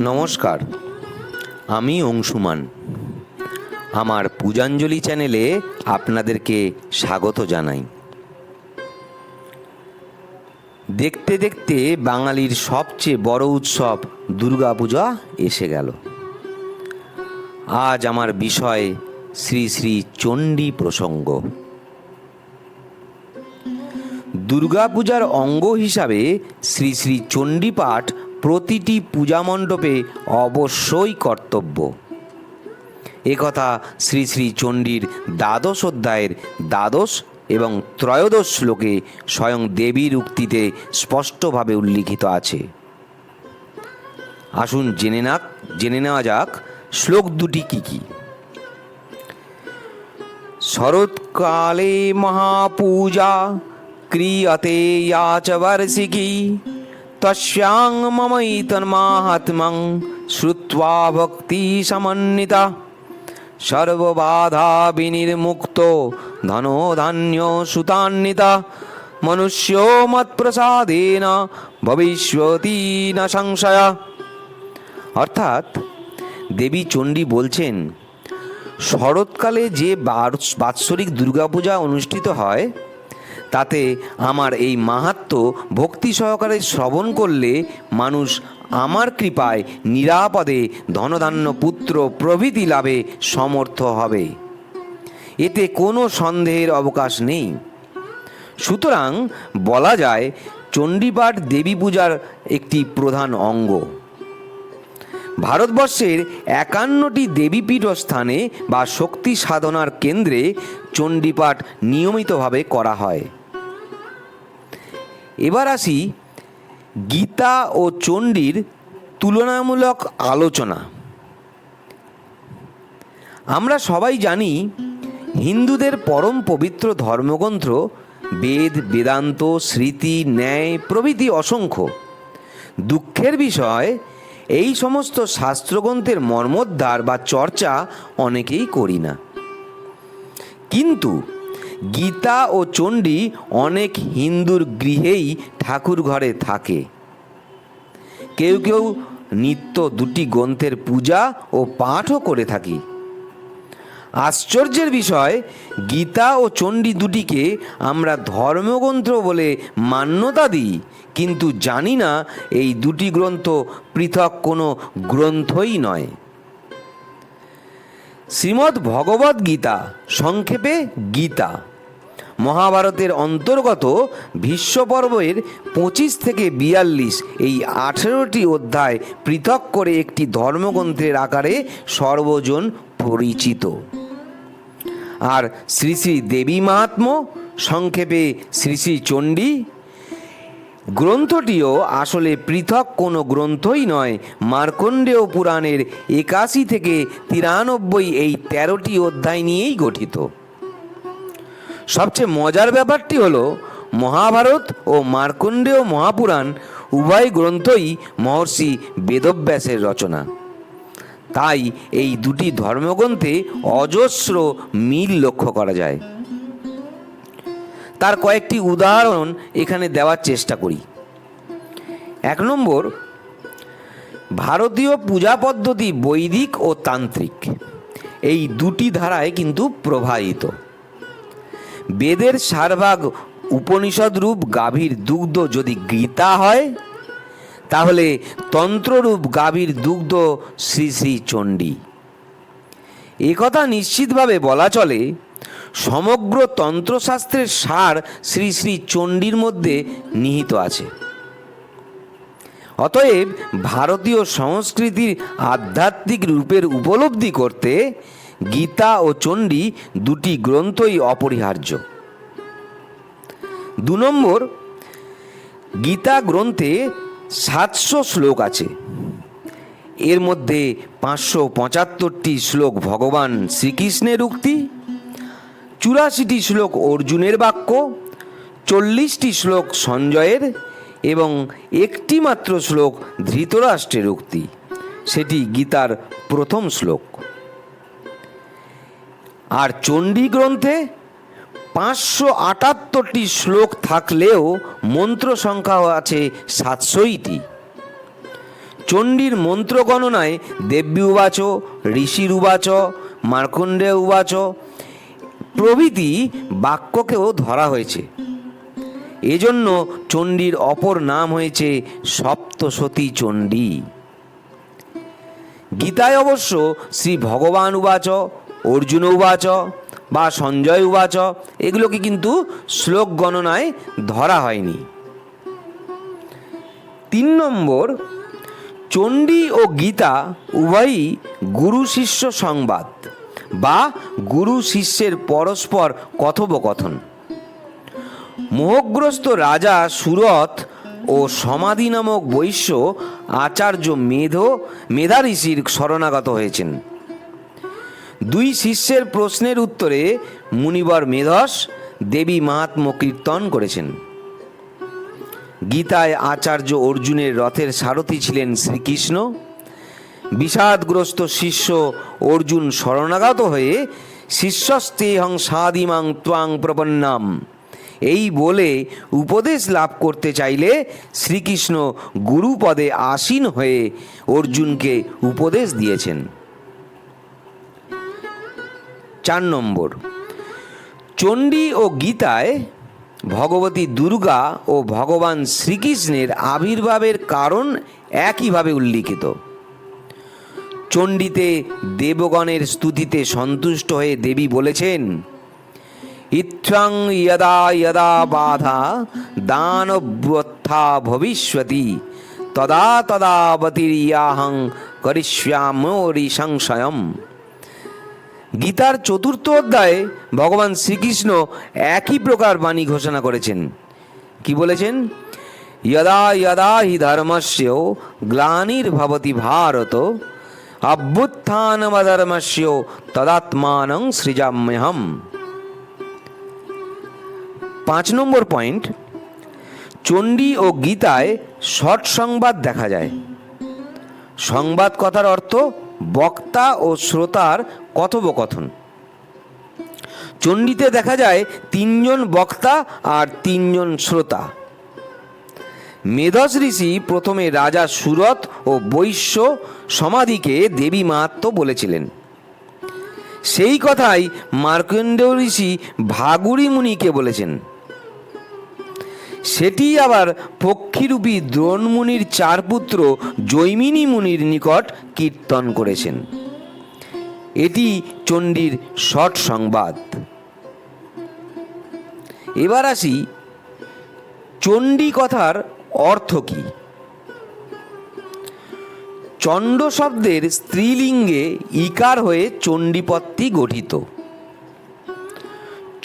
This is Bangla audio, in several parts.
নমস্কার, আমি অংশুমান। আমার পূজাঞ্জলি চ্যানেলে আপনাদেরকে স্বাগত জানাই। দেখতে দেখতে বাঙালির সবচেয়ে বড় উৎসব দুর্গাপূজা এসে গেল। আজ আমার বিষয় শ্রী শ্রী চণ্ডী প্রসঙ্গ। দুর্গাপূজার অঙ্গ হিসাবে শ্রী শ্রী চণ্ডী পাঠ প্রতিটি পূজা মণ্ডপে অবশ্যই কর্তব্য। একথা শ্রী শ্রী চণ্ডীর দ্বাদশ অধ্যায়ের দ্বাদশ এবং ত্রয়োদশ শ্লোকে স্বয়ং দেবীর উক্তিতে স্পষ্টভাবে উল্লিখিত আছে। আসুন জেনে নেওয়া যাক শ্লোক দুটি কি কি। শরৎকালে মহাপূজা ক্রিয়তে या च वार्षिकी तस्यां ममैतन्माहात्म्यं श्रुत्वा भक्ति समन्विता सर्वबाधा विनिर्मुक्तो धनो धान्यो सुतान्विता मनुष्यो मत्प्रसादेन भविष्यति न संशय। অর্থাৎ দেবী চণ্ডী বলছেন, শরৎকালে যে বাৎসরিক দুর্গাপূজা অনুষ্ঠিত হয় তাতে আমার এই মাহাত্ম্য ভক্তি সহকারে শ্রবণ করলে মানুষ আমার কৃপায় নিরাপদে ধনধান্য পুত্র প্রভৃতি লাভে সমর্থ হবে। এতে কোনো সন্দেহের অবকাশ নেই। সুতরাং বলা যায় চণ্ডীপাঠ দেবী পূজার একটি প্রধান অঙ্গ। ভারতবর্ষের 51টি দেবীপীঠ স্থানে বা শক্তি সাধনার কেন্দ্রে চণ্ডীপাঠ নিয়মিতভাবে করা হয়। এবার আসি গীতা ও চণ্ডীর তুলনামূলক আলোচনা। আমরা সবাই জানি হিন্দুদের পরম পবিত্র ধর্মগ্রন্থ বেদ, বেদান্ত, স্মৃতি, ন্যায় প্রভৃতি অসংখ্য। দুঃখের বিষয়, এই সমস্ত শাস্ত্রগ্রন্থের মর্মোদ্ধার বা চর্চা অনেকেই করি না। কিন্তু গীতা ও চণ্ডী অনেক হিন্দুর গৃহেই ঠাকুর ঘরে থাকে। কেউ কেউ নিত্য দুটি গ্রন্থের পূজা ও পাঠও করে থাকি। আশ্চর্যের বিষয়, গীতা ও চণ্ডী দুটিকে আমরা ধর্মগ্রন্থ বলে মান্যতা দিই, কিন্তু জানি না এই দুটি গ্রন্থ পৃথক কোনো গ্রন্থই নয়। শ্রীমদ্ ভগবদ্ গীতা, সংক্ষেপে গীতা, মহাভারতের অন্তর্গত ভীষ্ম পর্বের 25 থেকে 42 এই 18টি অধ্যায় পৃথক করে একটি ধর্মগ্রন্থের আকারে সর্বজন পরিচিত। আর শ্রী শ্রী দেবী মাহাত্ম্য, সংক্ষেপে শ্রী শ্রী চণ্ডী গ্রন্থটিও আসলে পৃথক কোনো গ্রন্থই নয়, মার্কণ্ডেয় পুরাণের 81 থেকে 93 এই 13টি অধ্যায় নিয়েই গঠিত। সবচেয়ে মজার ব্যাপারটি হলো, মহাভারত ও মার্কণ্ডেয় মহাপুরাণ উভয় গ্রন্থই মহর্ষি বেদব্যাসের রচনা। তাই এই দুটি ধর্মগ্রন্থে অজস্র মিল লক্ষ্য করা যায়। তার কয়েকটি উদাহরণ এখানে দেওয়ার চেষ্টা করি। 1 নম্বর, ভারতীয় পূজা পদ্ধতি বৈদিক ও তান্ত্রিক এই দুটি ধারায় কিন্তু প্রবাহিত। বেদের সারভাগ উপনিষদরূপ গাভীর দুগ্ধ যদি গীতা হয়, তাহলে তন্ত্ররূপ গাভীর দুগ্ধ শ্রী শ্রী চণ্ডী। একথা নিশ্চিতভাবে বলা চলে, সমগ্র তন্ত্রশাস্ত্রের সার শ্রী শ্রী চণ্ডীর মধ্যে নিহিত আছে। অতএব ভারতীয় সংস্কৃতির আধ্যাত্মিক রূপের উপলব্ধি করতে গীতা ও চণ্ডী দুটি গ্রন্থই অপরিহার্য। 2 নম্বর, গীতা গ্রন্থে 700 শ্লোক আছে। এর মধ্যে 575টি শ্লোক ভগবান শ্রীকৃষ্ণের উক্তি, 84টি শ্লোক অর্জুনের বাক্য, 40টি শ্লোক সঞ্জয়ের এবং একটি মাত্র শ্লোক ধৃতরাষ্ট্রের উক্তি, সেটি গীতার প্রথম শ্লোক। আর চণ্ডী গ্রন্থে 578টি শ্লোক থাকলেও মন্ত্র সংখ্যা আছে 700টি। চণ্ডীর মন্ত্র গণনায় দেব্যী উবাচ, ঋষির উবাচ, মার্কণ্ডেয় উবাচ প্রভৃতি বাক্যকেও ধরা হয়েছে। এজন্য চণ্ডীর অপর নাম হয়েছে সপ্তসতী চণ্ডী। গীতায় অবশ্য শ্রী ভগবান উবাচ, অর্জুন উবাচ বা সঞ্জয় উবাচ এগুলোকে কিন্তু শ্লোক গণনায় ধরা হয়নি। 3 নম্বর, চণ্ডী ও গীতা উভয়ই গুরু শিষ্য সংবাদ বা গুরু শিষ্যের পরস্পর কথোপকথন। মোহগ্রস্ত রাজা সুরথ ও সমাধি নামক বৈশ্য আচার্য মেধা ঋষির শরণাগত হয়েছেন। 2 শিষ্যের প্রশ্নের উত্তরে মুনিবর মেধস দেবী মাহাত্ম্য কীর্তন করেছেন। গীতায় আচার্য অর্জুনের রথের সারথি ছিলেন শ্রীকৃষ্ণ। বিষাদগ্রস্ত শিষ্য অর্জুন শরণাগত হয়ে শিষ্যস্তেহং সাদিমাং ত্বাং প্রপন্নাম এই বলে উপদেশ লাভ করতে চাইলে শ্রীকৃষ্ণ গুরুপদে আসীন হয়ে অর্জুনকে উপদেশ দিয়েছেন। 4 নম্বর, চণ্ডী ও গীতায় ভগবতী দুর্গা ও ভগবান শ্রীকৃষ্ণের আবির্ভাবের কারণ একইভাবে উল্লিখিত। চণ্ডীতে দেবগণের স্তুতিতে সন্তুষ্ট হয়ে দেবী বলেছেন, ইত্থং যদা যদা বাধা দানব্যথা ভবিষ্যতি তদা তদাবতীর্যাহং করিষ্যামি সংশয়ম। গীতার 4th অধ্যায়ে ভগবান শ্রীকৃষ্ণ একই প্রকার বাণী ঘোষণা করেছেন। কি বলেছেন? যদা যদা হি ধর্মস্য গ্লানির্ভবতি ভারত অভ্যুত্থানমধর্মস্য তদাত্মানং সৃজাম্যহম। 5 নম্বর পয়েন্ট, চণ্ডী ও গীতায় সৎসংবাদ দেখা যায়। সংবাদ কথার অর্থ বক্তা ও শ্রোতার কথোপকথন। চণ্ডীতে দেখা যায় 3 জন বক্তা আর 3 জন শ্রোতা। মেধস ঋষি প্রথমে রাজা সুরথ ও বৈশ্য সমাধিকে দেবী মাহাত্ম্য বলেছিলেন। সেই কথাই মার্কণ্ডেয় ঋষি ভাগুরি মুনিকে বলেছেন। সেটি আবার পক্ষীরূপী দ্রোণ মুনির 4 পুত্র জৈমিনী মুনির নিকট কীর্তন করেছেন। এটি চণ্ডীর শট সংবাদ। এবার আসি চণ্ডী কথার অর্থ কি। চণ্ড শব্দের স্ত্রীলিঙ্গে ইকার হয়ে চণ্ডীপদটি গঠিত।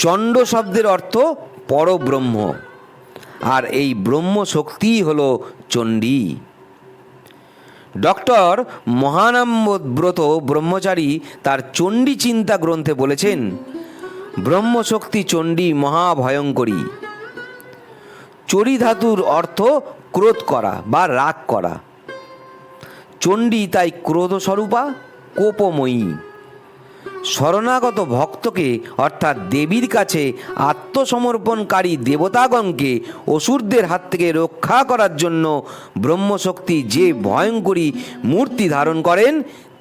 চণ্ড শব্দের অর্থ পরব্রহ্ম, আর এই ব্রহ্ম শক্তিই হল চণ্ডী। ডক্টর মহানামব্রত ব্রহ্মচারী তার চণ্ডী চিন্তা গ্রন্থে বলেছেন, ব্রহ্মশক্তি চণ্ডী মহাভয়ঙ্করী। চড়ি ধাতুর অর্থ ক্রোধ করা বা রাগ করা। চণ্ডী তাই ক্রোধস্বরূপা, কোপময়ী। শরণাগত ভক্তকে অর্থাৎ দেবীর কাছে আত্মসমর্পণকারী দেবতাগণকে অসুরদের হাত থেকে রক্ষা করার জন্য ব্রহ্মশক্তি যে ভয়ঙ্করী মূর্তি ধারণ করেন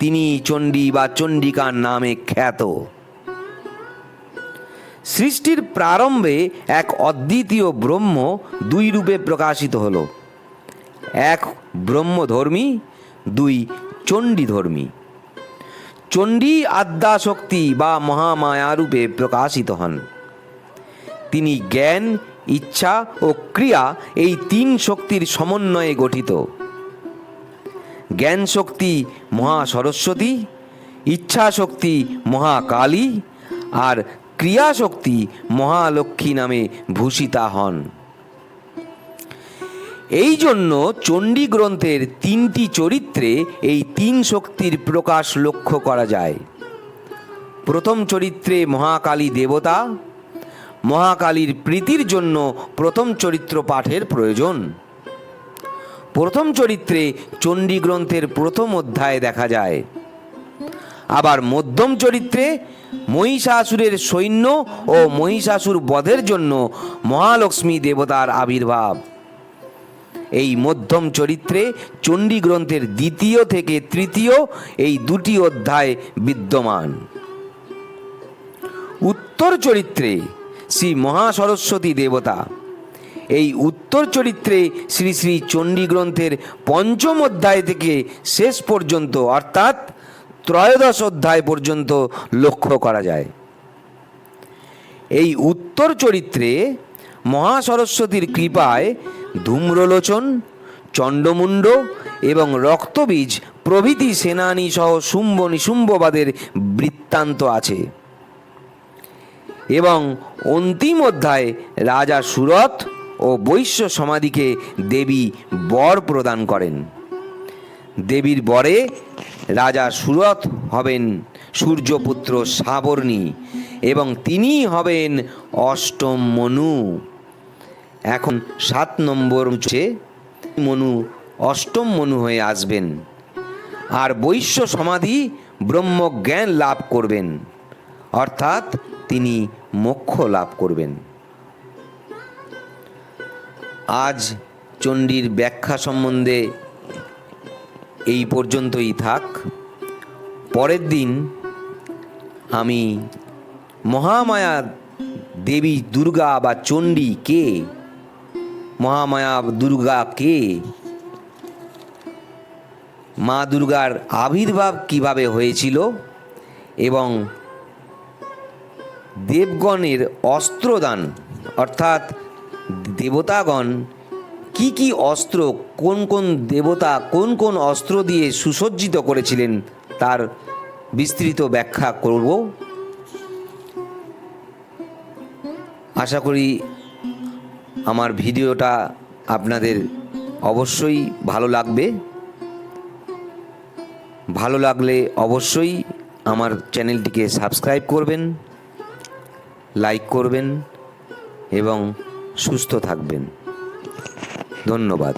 তিনি চণ্ডী বা চণ্ডিকার নামে খ্যাত। সৃষ্টির প্রারম্ভে এক অদ্বিতীয় ব্রহ্ম 2 রূপে প্রকাশিত হল। 1 ব্রহ্মধর্মী, 2 চণ্ডীধর্মী। চণ্ডী আদ্যাশক্তি বা মহামায়া রূপে প্রকাশিত হন। তিনি জ্ঞান, ইচ্ছা ও ক্রিয়া এই 3 শক্তির সমন্বয়ে গঠিত। জ্ঞান শক্তি মহা সরস্বতী, ইচ্ছা শক্তি মহাকালী আর ক্রিয়া শক্তি মহালক্ষ্মী নামে ভূষিতা হন। এই জন্য চণ্ডী গ্রন্থের 3টি চরিত্রে এই 3 শক্তির প্রকাশ লক্ষ্য করা যায়। প্রথম চরিত্রে মহাকালী দেবতা। মহাকালীর প্রীতির জন্য প্রথম চরিত্র পাঠের প্রয়োজন। প্রথম চরিত্রে চণ্ডী গ্রন্থের প্রথম অধ্যায়ে দেখা যায়। আবার মধ্যম চরিত্রে মহিষাসুরের সৈন্য ও মহিষাসুর বধের জন্য মহালক্ষ্মী দেবতার আবির্ভাব। এই মধ্যম চরিত্রে চণ্ডী গ্রন্থের 2 থেকে 3 এই 2টি অধ্যায় বিদ্যমান। উত্তর চরিত্রে শ্রী মহাসরস্বতী দেবতা। এই উত্তর চরিত্রে শ্রী শ্রী চণ্ডী গ্রন্থের 5ম অধ্যায় থেকে শেষ পর্যন্ত অর্থাৎ 13 অধ্যায় পর্যন্ত লক্ষ্য করা যায়। এই উত্তর চরিত্রে মহাসরস্বতীর কৃপায় ধূম্রলোচন, চণ্ডমুণ্ড এবং রক্তবীজ প্রভৃতি সেনানী সহ শুম্ভ নিশুম্ভবাদের বৃত্তান্ত আছে এবং অন্তিম অধ্যায়ে রাজা সুরথ ও বৈশ্য সমাধিকে দেবী বর প্রদান করেন। দেবীর বরে রাজা সুরথ হবেন সূর্যপুত্র সাবর্ণী এবং তিনি হবেন অষ্টম মনু। এখন 7 নম্বর মনু অষ্টম মনু হয়ে আসবেন আর বৈশ্য সমাধি ব্রহ্মজ্ঞান লাভ করবেন, অর্থাৎ তিনি মোক্ষ লাভ করবেন। আজ চণ্ডীর ব্যাখ্যা সম্বন্ধে এই পর্যন্তই থাক। পরের দিন আমি মহামায়া দেবী দুর্গা বা চণ্ডী কে, মহামায়া দুর্গা কে, মা দুর্গার আবির্ভাব কিভাবে হয়েছিল এবং দেবগণের অস্ত্রদান অর্থাৎ দেবতাগণ কি কি অস্ত্র, কোন কোন দেবতা কোন কোন অস্ত্র দিয়ে সুসজ্জিত করেছিলেন তার বিস্তৃত ব্যাখ্যা করব। আশা করি আমার ভিডিওটা আপনাদের অবশ্যই ভালো লাগবে। ভালো লাগলে অবশ্যই আমার চ্যানেলটিকে সাবস্ক্রাইব করবেন, লাইক করবেন এবং সুস্থ থাকবেন। ধন্যবাদ।